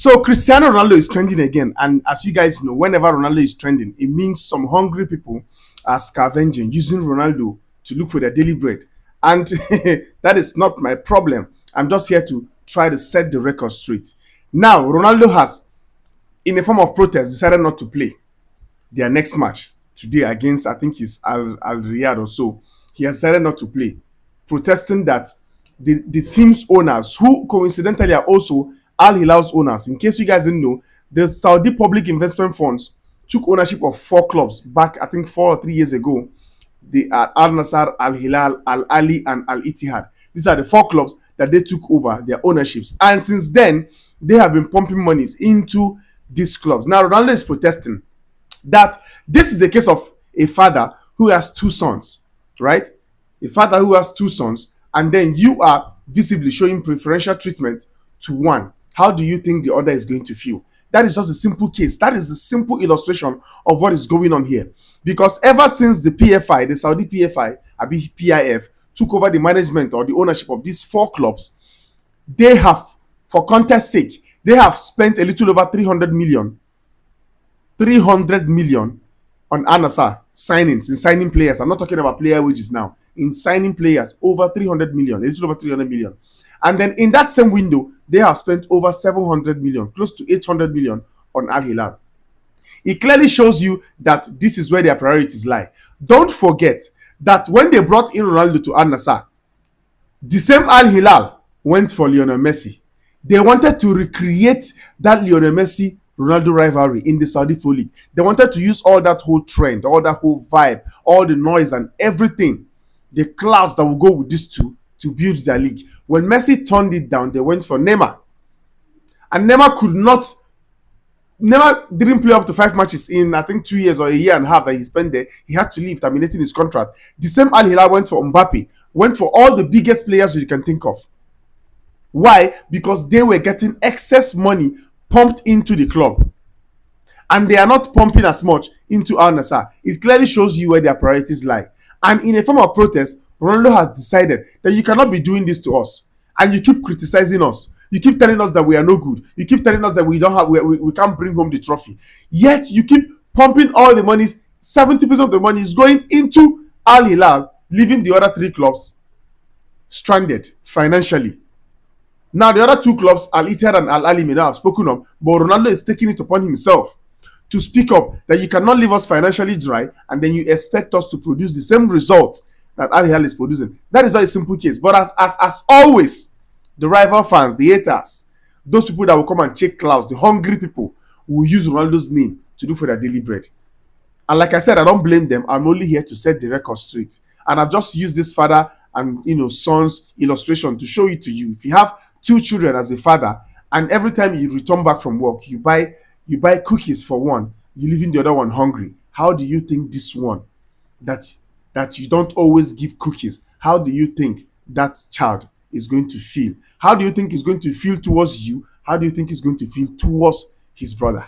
So Cristiano Ronaldo is trending again, and as you guys know, whenever Ronaldo is trending, it means some hungry people are scavenging using Ronaldo to look for their daily bread, and that is not my problem. I'm just here to try to set the record straight. Now, Ronaldo has, in a form of protest, decided not to play their next match today against, I think it's Al Riyadh or so. He has decided not to play, protesting that the team's owners, who coincidentally are also Al Hilal's owners, in case you guys didn't know, the Saudi Public Investment Funds took ownership of four clubs back, I think, 4 or 3 years ago. The Al Nassr, Al Hilal, Al Ali, and Al Ittihad. These are the four clubs that they took over their ownerships, and since then they have been pumping monies into these clubs. Now Ronaldo is protesting that this is a case of a father who has two sons, right? A father who has two sons, and then you are visibly showing preferential treatment to one. How do you think the other is going to feel? That is just a simple case. That is a simple illustration of what is going on here. Because ever since the PFI, the Saudi PFI, Abi PIF, took over the management or the ownership of these four clubs, they have, for context sake, they have spent a little over 300 million on Anasa signings, in signing players. I'm not talking about player wages now. In signing players, over 300 million, a little over 300 million. And then in that same window, they have spent over 700 million, close to 800 million on Al Hilal. It clearly shows you that this is where their priorities lie. Don't forget that when they brought in Ronaldo to Al Nassr, the same Al Hilal went for Lionel Messi. They wanted to recreate that Lionel Messi Ronaldo rivalry in the Saudi Pro League. They wanted to use all that whole trend, all that whole vibe, all the noise and everything, the clouds that will go with these two to build their league. When Messi turned it down, they went for Neymar. And Neymar didn't play up to 5 matches in, I think, 2 years or a year and a half that he spent there. He had to leave, terminating his contract. The same Al Hilal went for Mbappe, went for all the biggest players you can think of. Why? Because they were getting excess money pumped into the club. And they are not pumping as much into Al Nassr. It clearly shows you where their priorities lie. And in a form of protest, Ronaldo has decided that you cannot be doing this to us. And you keep criticizing us. You keep telling us that we are no good. You keep telling us that we can't bring home the trophy. Yet you keep pumping all the money. 70% of the money is going into Al Hilal, leaving the other three clubs stranded financially. Now, the other two clubs, Al Ittihad and Al Ali, may not have spoken up, but Ronaldo is taking it upon himself to speak up that you cannot leave us financially dry and then you expect us to produce the same results that Al Hilal is producing. That is not a simple case. But as always, the rival fans, the haters, those people that will come and check clouds, the hungry people, will use Ronaldo's name to do for their daily bread. And like I said, I don't blame them. I'm only here to set the record straight. And I've just used this father and son's illustration to show it to you. If you have two children as a father, and every time you return back from work, you buy cookies for one, you leaving the other one hungry. How do you think this one that you don't always give cookies, how do you think that child is going to feel? How do you think he's going to feel towards you? How do you think he's going to feel towards his brother?